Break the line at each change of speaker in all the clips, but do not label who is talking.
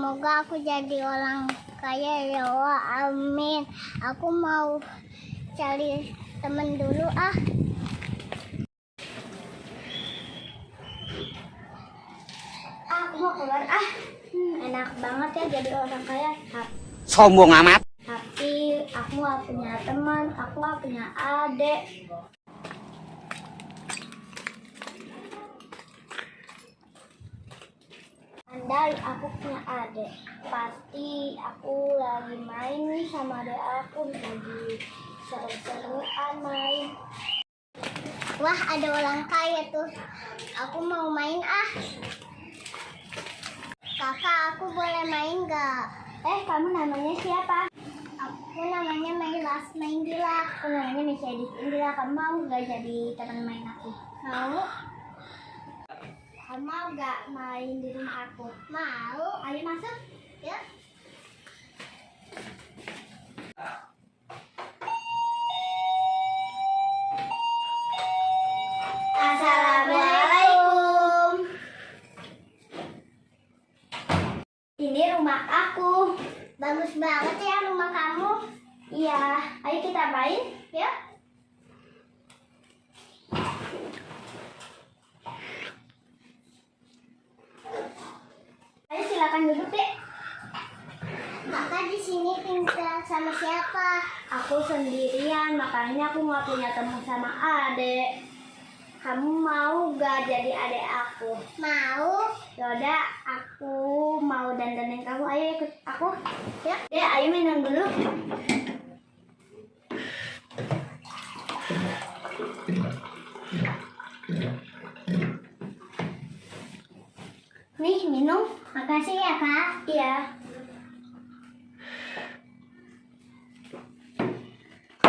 Semoga aku jadi orang kaya ya Allah, amin. Aku mau cari temen dulu ah. Aku mau keluar ah. Enak banget ya jadi orang kaya.
Sombong amat.
Tapi aku gak punya teman, aku gak punya adik. Andai aku punya adik, pasti aku lagi main nih sama adik aku, lagi seru-seruan main. Wah, ada orang kaya tuh. Aku mau main ah. Kakak, aku boleh main gak? Kamu namanya siapa? Aku namanya Mailas Maindila. Aku namanya Michelle Indila. Kamu mau gak jadi teman main aku? Mau. Kamu mau gak main di rumah aku? Mau. Ayo masuk. Ya. Assalamualaikum. Ini rumah aku. Bagus banget ya rumah kamu. Iya. Ayo kita main, ya. Ayo silakan duduk deh. Kakak di sini tinggal sama siapa? Aku sendirian, makanya aku nggak punya teman sama adik. Kamu mau gak jadi adik aku? Mau. Yaudah, aku mau dandanin kamu. Ayo ikut aku. Ya. Ayo minum dulu. Nih, minum. Makasih ya, Kak. Iya.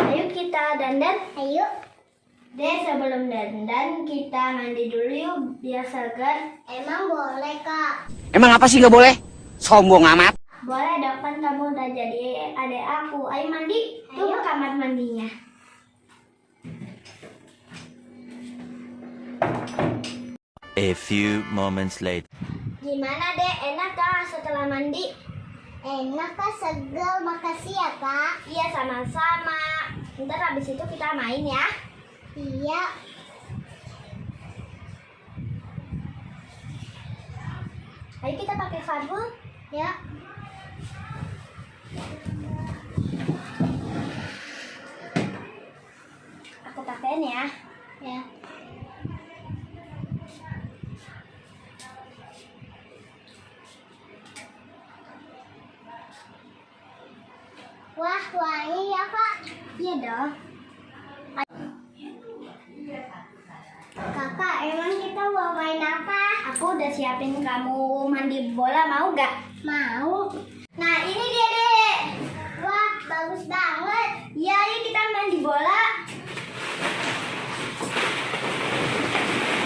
Ayo kita dandan. Ayo. Sebelum dandan kita mandi dulu yuk biar segar. Emang boleh, Kak?
Emang apa sih nggak boleh? Sombong amat.
Boleh dong, kan kamu udah jadi adik aku. Ayo mandi. Tuh kamar mandinya.
A few moments later.
Gimana dek? Enak kah setelah mandi? Enak kak, segar. Makasih ya kak. Iya sama-sama. Ntar habis itu kita main ya. Iya. Ayo kita pakai sabun. Ya. Aku pakein ya. Ya. Wah, wangi ya kak. Iya dong. Kakak, emang kita mau main apa? Aku udah siapin kamu mandi bola, mau gak? Mau. Nah ini dia dek. Wah, bagus banget. Iya, ayo kita mandi bola.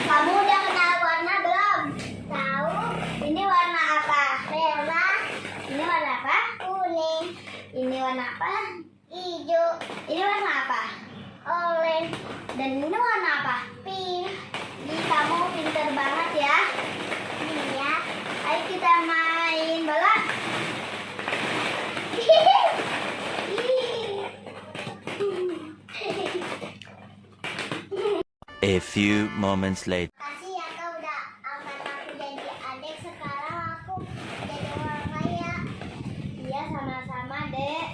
Kamu udah kenal warna belum? Tahu. Ini warna apa? Merah. Ini warna apa? Kuning. Ini warna apa? Hijau. Ini warna apa? Oranye. Dan ini warna apa? Pink. Jadi kamu pinter banget ya. Iya. Ayo kita main bola.
A few moments later.
Kasih ya kau udah angkat aku jadi adik. Sekarang aku jadi orang kaya. Iya sama-sama dek.